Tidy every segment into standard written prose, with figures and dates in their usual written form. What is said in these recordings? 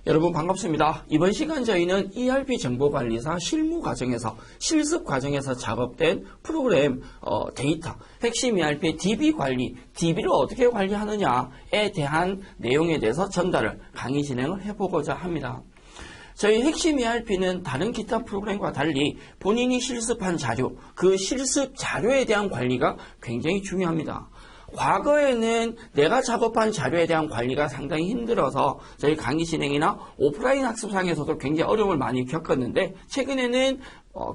여러분 반갑습니다. 이번 시간 저희는 ERP 정보관리사 실무 과정에서 실습 과정에서 작업된 프로그램 데이터 핵심 ERP DB 관리, DB를 어떻게 관리하느냐에 대한 내용에 대해서 전달을 강의 진행을 해보고자 합니다. 저희 핵심 ERP는 다른 기타 프로그램과 달리 본인이 실습한 자료, 그 실습 자료에 대한 관리가 굉장히 중요합니다. 과거에는 내가 작업한 자료에 대한 관리가 상당히 힘들어서 저희 강의 진행이나 오프라인 학습상에서도 굉장히 어려움을 많이 겪었는데 최근에는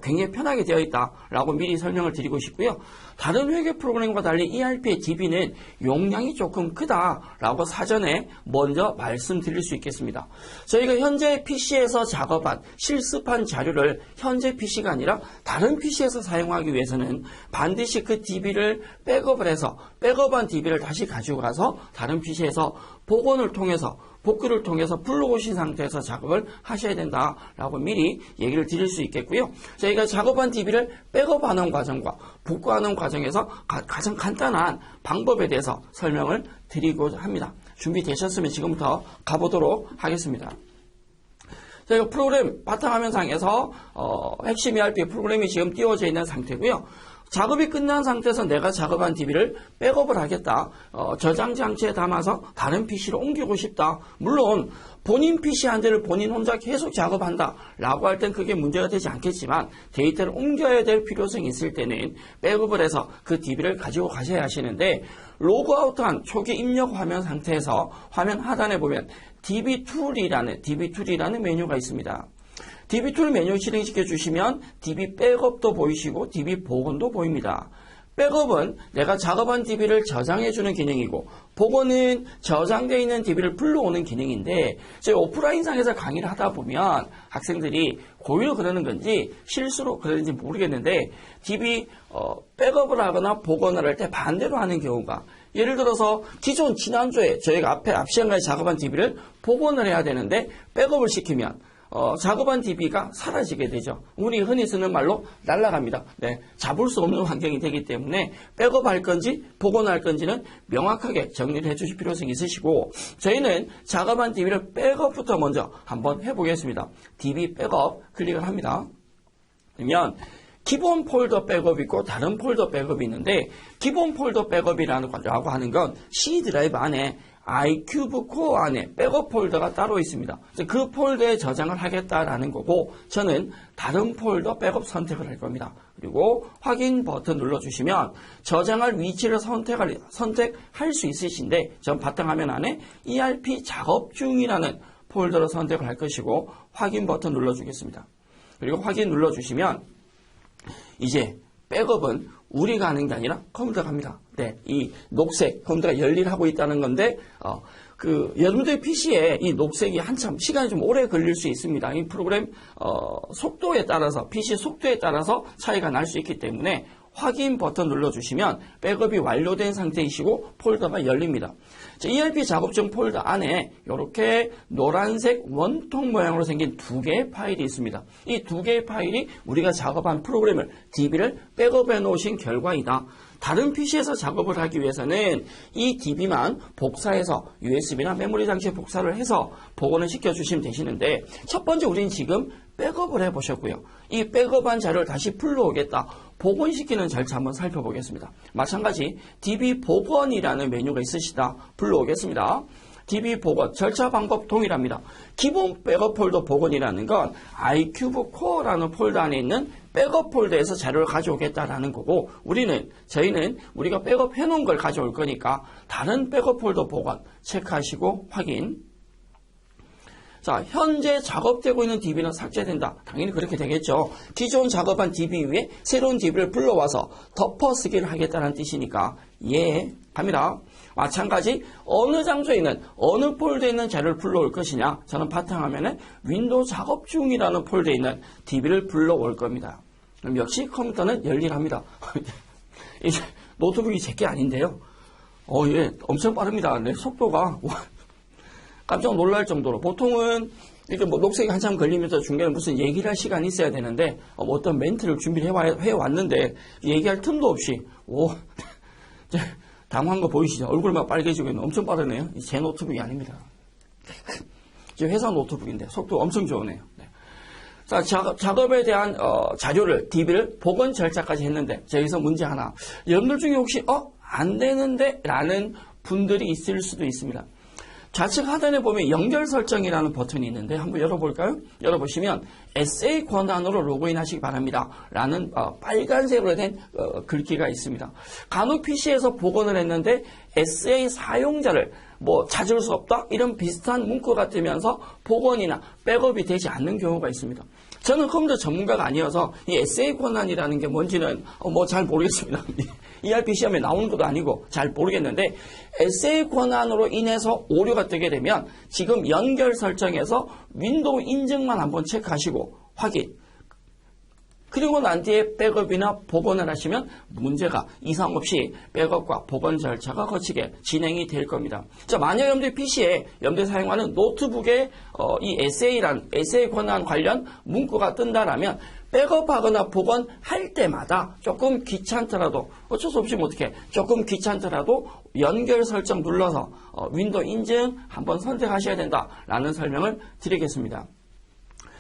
굉장히 편하게 되어 있다라고 미리 설명을 드리고 싶고요. 다른 회계 프로그램과 달리 ERP의 DB는 용량이 조금 크다라고 사전에 먼저 말씀드릴 수 있겠습니다. 저희가 현재 PC에서 작업한 실습한 자료를 현재 PC가 아니라 다른 PC에서 사용하기 위해서는 반드시 그 DB를 백업을 해서 백업한 DB를 다시 가지고 가서 다른 PC에서 복원을 통해서 복구를 통해서 불러오신 상태에서 작업을 하셔야 된다라고 미리 얘기를 드릴 수 있겠고요. 저희가 작업한 DB를 백업하는 과정과 복구하는 과정에서 가장 간단한 방법에 대해서 설명을 드리고자 합니다. 준비되셨으면 지금부터 가보도록 하겠습니다. 저희가 프로그램 바탕화면상에서 핵심 ERP 프로그램이 지금 띄워져 있는 상태고요. 작업이 끝난 상태에서 내가 작업한 DB를 백업을 하겠다. 저장 장치에 담아서 다른 PC로 옮기고 싶다. 물론 본인 PC 한 대를 본인 혼자 계속 작업한다 라고 할 땐 그게 문제가 되지 않겠지만 데이터를 옮겨야 될 필요성이 있을 때는 백업을 해서 그 DB를 가지고 가셔야 하시는데 로그아웃한 초기 입력 화면 상태에서 화면 하단에 보면 DB 툴이라는 메뉴가 있습니다. DB 툴 메뉴 실행시켜 주시면 DB 백업도 보이시고 DB 복원도 보입니다. 백업은 내가 작업한 DB를 저장해 주는 기능이고 복원은 저장되어 있는 DB를 불러오는 기능인데 저희 오프라인상에서 강의를 하다 보면 학생들이 고의로 그러는 건지 실수로 그러는지 모르겠는데 DB 백업을 하거나 복원을 할 때 반대로 하는 경우가 예를 들어서 기존 지난주에 저희가 앞 시간까지 작업한 DB를 복원을 해야 되는데 백업을 시키면 작업한 DB가 사라지게 되죠. 우리 흔히 쓰는 말로 날아갑니다. 네, 잡을 수 없는 환경이 되기 때문에 백업할 건지 복원할 건지는 명확하게 정리를 해주실 필요성이 있으시고 저희는 작업한 DB를 백업부터 먼저 한번 해보겠습니다. DB 백업 클릭을 합니다. 그러면 기본 폴더 백업이 있고 다른 폴더 백업이 있는데 기본 폴더 백업이라고 하는 건 C 드라이브 안에 iCube 코어 안에 백업 폴더가 따로 있습니다. 그 폴더에 저장을 하겠다라는 거고 저는 다른 폴더 백업 선택을 할 겁니다. 그리고 확인 버튼 눌러주시면 저장할 위치를 선택할 수 있으신데 전 바탕화면 안에 ERP 작업 중이라는 폴더를 선택을 할 것이고 확인 버튼 눌러주겠습니다. 그리고 확인 눌러주시면 이제 백업은 우리가 하는 게 아니라 컴퓨터가 합니다. 네, 이 녹색 컴퓨터가 열일하고 있다는 건데 여러분들 PC에 이 녹색이 한참 시간이 좀 오래 걸릴 수 있습니다. 이 프로그램 속도에 따라서 PC 속도에 따라서 차이가 날 수 있기 때문에 확인 버튼 눌러주시면 백업이 완료된 상태이시고 폴더가 열립니다. ERP 작업 중 폴더 안에 이렇게 노란색 원통 모양으로 생긴 두 개의 파일이 있습니다. 이 두 개의 파일이 우리가 작업한 프로그램을 DB를 백업해 놓으신 결과이다. 다른 PC에서 작업을 하기 위해서는 이 DB만 복사해서 USB나 메모리 장치에 복사를 해서 복원을 시켜주시면 되시는데 첫 번째 우리는 지금 백업을 해보셨고요. 이 백업한 자료를 다시 불러오겠다. 복원시키는 절차 한번 살펴보겠습니다. 마찬가지 DB 복원이라는 메뉴가 있으시다. 불러오겠습니다. DB 복원 절차 방법 동일합니다. 기본 백업 폴더 복원이라는 건 iCube 코어라는 폴더 안에 있는 백업 폴더에서 자료를 가져오겠다라는 거고 저희는 우리가 백업 해놓은 걸 가져올 거니까 다른 백업 폴더 복원 체크하시고 확인. 자, 현재 작업되고 있는 DB는 삭제된다. 당연히 그렇게 되겠죠. 기존 작업한 DB 위에 새로운 DB를 불러와서 덮어쓰기를 하겠다는 뜻이니까 예, 갑니다. 마찬가지 어느 장소에 있는 어느 폴더에 있는 자료를 불러올 것이냐 저는 바탕화면에 윈도우 작업 중이라는 폴더에 있는 DB를 불러올 겁니다. 그럼 역시 컴퓨터는 열일합니다. 이제 노트북이 제게 아닌데요. 예, 엄청 빠릅니다. 네, 속도가 깜짝 놀랄 정도로 보통은 이렇게 녹색이 한참 걸리면서 중간에 무슨 얘기를 할 시간이 있어야 되는데 어떤 멘트를 준비를 해왔는데 얘기할 틈도 없이 당황한 거 보이시죠? 얼굴만 빨개지고 있는 엄청 빠르네요. 제 노트북이 아닙니다. 지금 회사 노트북인데 속도 엄청 좋으네요. 네. 자, 작업에 대한 자료를 DB를 복원 절차까지 했는데 여기서 문제 하나. 여러분들 중에 혹시 안 되는데 라는 분들이 있을 수도 있습니다. 좌측 하단에 보면 연결 설정이라는 버튼이 있는데 한번 열어볼까요? 열어보시면 SA 권한으로 로그인 하시기 바랍니다 라는 빨간색으로 된 글귀가 있습니다. 간혹 PC에서 복원을 했는데 SA 사용자를 찾을 수 없다? 이런 비슷한 문구가 뜨면서 복원이나 백업이 되지 않는 경우가 있습니다. 저는 컴퓨터 전문가가 아니어서 이 SA 권한이라는 게 뭔지는 잘 모르겠습니다. ERP 시험에 나오는 것도 아니고 잘 모르겠는데 SA 권한으로 인해서 오류가 뜨게 되면 지금 연결 설정에서 윈도우 인증만 한번 체크하시고 확인. 그리고 난 뒤에 백업이나 복원을 하시면 문제가 이상 없이 백업과 복원 절차가 거치게 진행이 될 겁니다. 자, 만약 여러분들 PC에 여러분들이 사용하는 노트북에 이 SA 권한 관련 문구가 뜬다라면 백업하거나 복원할 때마다 조금 귀찮더라도 어쩔 수 없이 어떻게 조금 귀찮더라도 연결 설정 눌러서 윈도우 인증 한번 선택하셔야 된다라는 설명을 드리겠습니다.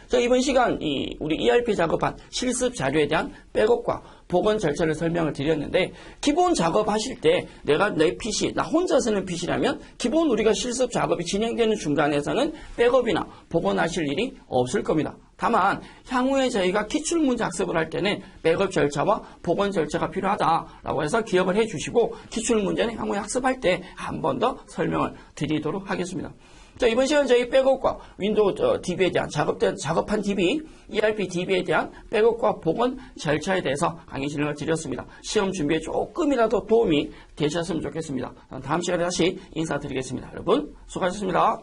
자, 이번 시간 우리 ERP 작업한 실습 자료에 대한 백업과 복원 절차를 설명을 드렸는데 기본 작업하실 때 내가 내 PC, 나 혼자 쓰는 PC라면 기본 우리가 실습 작업이 진행되는 중간에서는 백업이나 복원하실 일이 없을 겁니다. 다만 향후에 저희가 기출문제 학습을 할 때는 백업 절차와 복원 절차가 필요하다라고 해서 기억을 해주시고 기출문제는 향후에 학습할 때 한 번 더 설명을 드리도록 하겠습니다. 자, 이번 시간 저희 백업과 윈도우 DB에 대한 작업한 DB, ERP DB에 대한 백업과 복원 절차에 대해서 강의 진행을 드렸습니다. 시험 준비에 조금이라도 도움이 되셨으면 좋겠습니다. 다음 시간에 다시 인사드리겠습니다. 여러분 수고하셨습니다.